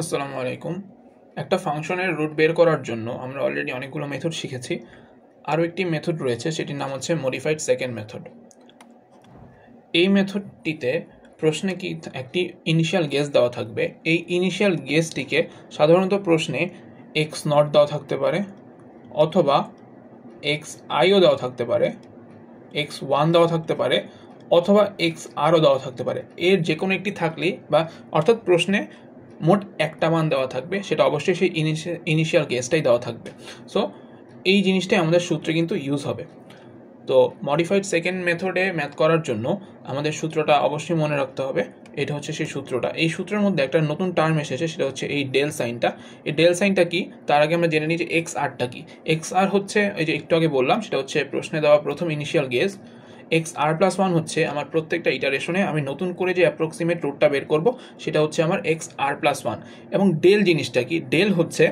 আসসালামু আলাইকুম। একটা ফাংশনের রুট বের করার জন্য আমরা অলরেডি অনেকগুলো মেথড শিখেছি। আরও একটি মেথড রয়েছে, সেটির নাম হচ্ছে মডিফাইড সেকেন্ড মেথড। এই মেথডটিতে প্রশ্নে কি একটি ইনিশিয়াল গেস দেওয়া থাকবে। এই ইনিশিয়াল গেসটিকে সাধারণত প্রশ্নে এক্স নট দেওয়া থাকতে পারে, অথবা এক্স আইও দেওয়া থাকতে পারে, এক্স ওয়ান দেওয়া থাকতে পারে, অথবা এক্স আরও দেওয়া থাকতে পারে। এর যে কোনো একটি থাকলেই অর্থাৎ প্রশ্নে মোট একটা মান দেওয়া থাকবে, সেটা অবশ্যই সেই ইনিশিয়াল গেসটাই দেওয়া থাকবে। সো এই জিনিসটাই আমাদের সূত্রে কিন্তু ইউজ হবে। তো মডিফাইড সেকেন্ড মেথডে ম্যাথ করার জন্য আমাদের সূত্রটা অবশ্যই মনে রাখতে হবে। এটা হচ্ছে সেই সূত্রটা। এই সূত্রের মধ্যে একটা নতুন টার্ম এসেছে, সেটা হচ্ছে এই ডেল সাইনটা। এই ডেল সাইনটা কি, তার আগে আমরা জেনে নিই যে এক্স আরটা কি। এক্স আর হচ্ছে, এই যে একটু আগে বললাম, সেটা হচ্ছে প্রশ্নে দেওয়া প্রথম initial guess. X r plus one হচ্ছে আমার প্রত্যেকটা ইটারেশনে আমি নতুন করে যে অ্যাপ্রক্সিমেট রুটটা বের করব, সেটা হচ্ছে আমার এক্স আর প্লাস ওয়ান। এবং ডেল জিনিসটা কি, ডেল হচ্ছে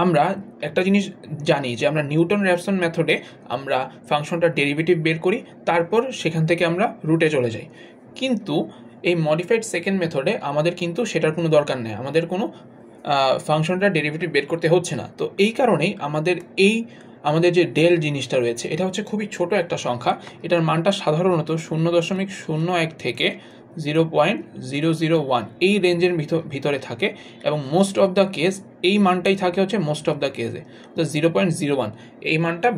আমরা একটা জিনিস জানি যে আমরা নিউটন র্যাপসন মেথডে আমরা ফাংশনটার ডেরিভেটিভ বের করি, তারপর সেখান থেকে আমরা রুটে চলে যাই। কিন্তু এই মডিফাইড সেকেন্ড মেথডে আমাদের কিন্তু সেটার কোনো দরকার নেই, আমাদের কোনো ফাংশনটার ডেরিভেটিভ বের করতে হচ্ছে না। তো এই কারণেই আমাদের যে ডেল জিনিসটা রয়েছে, এটা হচ্ছে খুবই ছোট একটা সংখ্যা। এটার মানটা সাধারণত 0.01 থেকে 0.001 এই রেঞ্জের ভিতরে থাকে, এবং মোস্ট অফ দ্য কেস এই মানটাই থাকে হচ্ছে মোস্ট অফ দ্য কেসে। তো 0.01 এই মানটা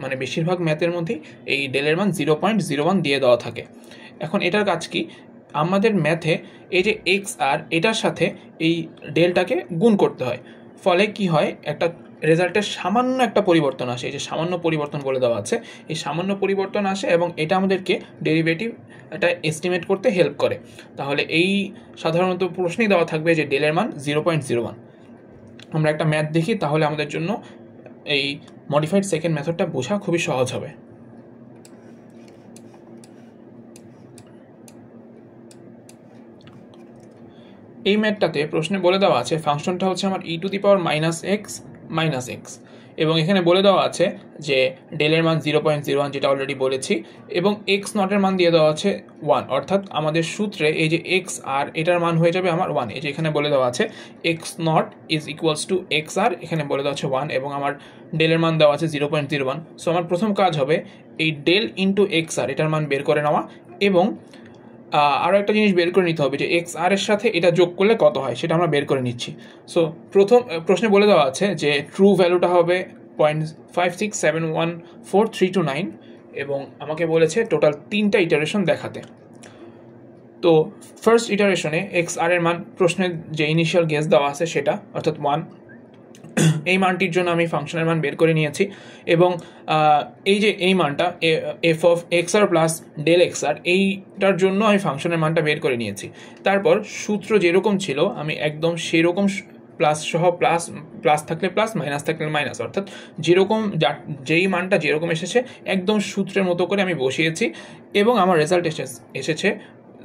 মানে বেশিরভাগ ম্যাথের মধ্যেই এই ডেলের মান 0.01 দিয়ে দেওয়া থাকে। এখন এটার কাজ কি, আমাদের ম্যাথে এই যে এক্স আর এটার সাথে এই ডেলটাকে গুণ করতে হয়। ফলে কি হয়, একটা রেজাল্টের সামান্য একটা পরিবর্তন আসে। এই যে সামান্য পরিবর্তন বলে দেওয়া আছে, এই সামান্য পরিবর্তন আসে এবং এটা আমাদেরকে ডেরিভেটিভ এটা এস্টিমেট করতে হেল্প করে। তাহলে এই সাধারণত প্রশ্নেই দেওয়া থাকবে যে ডেলের মান 0.01। আমরা একটা ম্যাথ দেখি, তাহলে আমাদের জন্য এই মডিফাইড সেকেন্ড মেথডটা বোঝা খুবই সহজ হবে। এই ম্যাথটাতে প্রশ্নে বলে দেওয়া আছে ফাংশনটা হচ্ছে আমার e to the power minus x, এবং এখানে বলে দেওয়া আছে যে ডেলের মান 0.01, যেটা অলরেডি বলেছি, এবং এক্স নটের মান দিয়ে দেওয়া আছে 1। অর্থাৎ আমাদের সূত্রে এই যে এক্স আর এটার মান হয়ে যাবে আমার 1। এই যে এখানে বলে দেওয়া আছে x naught is equals to x r, এখানে বলে দেওয়া আছে 1, এবং আমার ডেলের মান দেওয়া আছে 0.01। সো আমার প্রথম কাজ হবে এই ডেল ইন্টু এক্স আর এটার মান বের করে নেওয়া, এবং আরও একটা জিনিস বের করে নিতে হবে যে এক্স আর এর সাথে এটা যোগ করলে কত হয়, সেটা আমরা বের করে নিচ্ছি। সো প্রথম প্রশ্নে বলে দেওয়া আছে যে ট্রু ভ্যালুটা হবে 0.5671432 এবং আমাকে বলেছে টোটাল 3টা ইটারেশন দেখাতে। তো ফার্স্ট ইটারেশনে এক্স আর এর মান প্রশ্নের যে ইনিশিয়াল গেস দেওয়া আছে সেটা, অর্থাৎ 1, এই মানটির জন্য আমি ফাংশনের মান বের করে নিয়েছি। এবং এই যে এই মানটা f of x r plus del x r, এইটার জন্য আমি ফাংশনের মানটা বের করে নিয়েছি। তারপর সূত্র যেরকম ছিল আমি একদম সেরকম প্লাস সহ প্লাস থাকলে প্লাস, মাইনাস থাকলে মাইনাস, অর্থাৎ যেরকম যেই মানটা যেরকম এসেছে একদম সূত্রের মতো করে আমি বসিয়েছি, এবং আমার রেজাল্ট এসেছে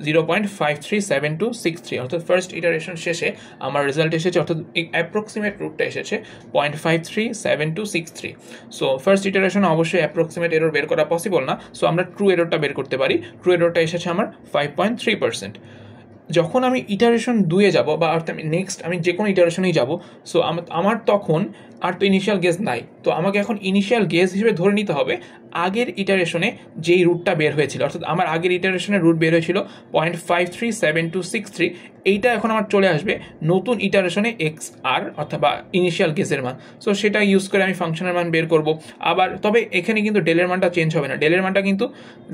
0.537263। অর্থাৎ ফার্স্ট ইটারেশন শেষে আমার রেজাল্ট এসেছে, অর্থাৎ অ্যাপ্রক্সিমেট রুটটা এসেছে 0.537263। সো ফার্স্ট ইটারেশনে অবশ্যই অ্যাপ্রক্সিমেট এরর বের করা পসিবল না, সো আমরা ট্রু এররটা বের করতে পারি। ট্রু এররটা এসেছে আমার 5.3%। যখন আমি ইটারেশন 2-এ যাব, বা অর্থাৎ নেক্সট আমি যে কোনো ইটারেশনেই যাব, সো আমার তখন আর তো ইনিশিয়াল গেস নাই। তো আমাকে এখন ইনিশিয়াল গেস হিসেবে ধরে নিতে হবে আগের ইটারেশনে যেই রুটটা বের হয়েছিল, অর্থাৎ আমার আগের ইটারেশনের রুট বের হয়েছিল 0.537263। এইটা এখন আমার চলে আসবে নতুন ইটারেশনে এক্স আর, অথবা ইনিশিয়াল গেসের মান। সো সেটা ইউজ করে আমি ফাংশনের মান বের করব। আবার তবে এখানে কিন্তু ডেলের মানটা চেঞ্জ হবে না, ডেলের মানটা কিন্তু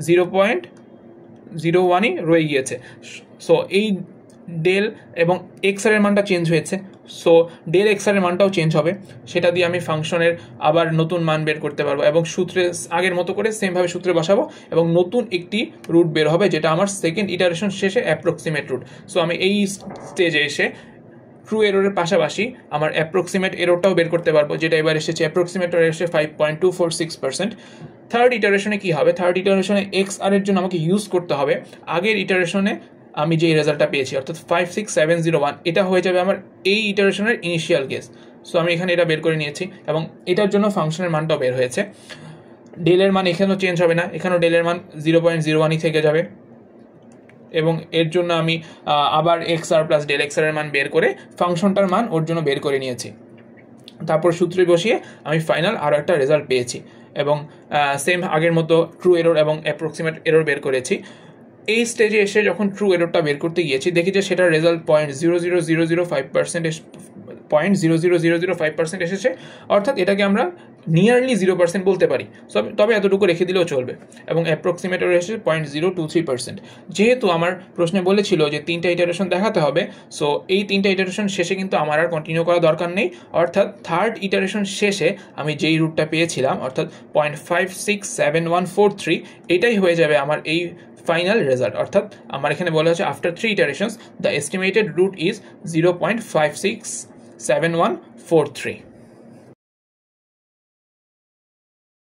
0.01ই রয়ে গিয়েছে। সো এই ডেল এবং এক্স আর এর মানটা চেঞ্জ হয়েছে, সো ডেল এক্স আর এর মানটাও চেঞ্জ হবে। সেটা দিয়ে আমি ফাংশনের আবার নতুন মান বের করতে পারবো, এবং সূত্রে আগের মতো করে সেমভাবে সূত্রে বসাবো, এবং নতুন একটি রুট বের হবে, যেটা আমার সেকেন্ড ইটারেশন শেষে অ্যাপ্রক্সিমেট রুট। সো আমি এই স্টেজে এসে ট্রু এররের পাশাপাশি আমার অ্যাপ্রক্সিমেট এররটাও বের করতে পারবো, যেটা এবার এসেছে অ্যাপ্রক্সিমেট এরর এসে 5.246%। থার্ড ইটারেশনে কি হবে, থার্ড ইটারেশনে এক্স আর এর জন্য আমাকে ইউজ করতে হবে আগের ইটারেশনে আমি যে রেজাল্টটা পেয়েছি, অর্থাৎ 56701, এটা হয়ে যাবে আমার এই ইটারেশনের ইনিশিয়াল গেস। সো আমি এখানে এটা বের করে নিয়েছি, এবং এটার জন্য ফাংশনের মানটাও বের হয়েছে। ডেলের মান এখানেও চেঞ্জ হবে না, এখানেও ডেলের মান 0.01ই থেকে যাবে। এবং এর জন্য আমি আবার x r plus del x এর মান বের করে ফাংশনটার মান ওর জন্য বের করে নিয়েছি। তারপর সূত্রে বসিয়ে আমি ফাইনাল আরও একটা রেজাল্ট পেয়েছি এবং সেম আগের মতো ট্রু এরর এবং অ্যাপ্রক্সিমেট এরর বের করেছি। এই স্টেজে এসে যখন ট্রু এররটা বের করতে গিয়েছি দেখি যে সেটার রেজাল্ট 0.00005% এসেছে, অর্থাৎ এটাকে আমরা নিয়ারলি 0% বলতে পারি, তবে এতটুকু রেখে দিলেও চলবে। এবং অ্যাপ্রক্সিমেটর এসেছে 0.023%। যেহেতু আমার প্রশ্নে বলেছিল যে 3টা ইটারেশন দেখাতে হবে, সো এই 3টা ইটারেশন শেষে কিন্তু আমার আর কন্টিনিউ করা দরকার নেই, অর্থাৎ থার্ড ইটারেশন শেষে আমি যেই রুটটা পেয়েছিলাম অর্থাৎ 0.567143 এটাই হয়ে যাবে আমার এই ফাইনাল রেজাল্ট। অর্থাৎ আমার এখানে বলা হচ্ছে after 3 iterations the estimated root is 0.567143।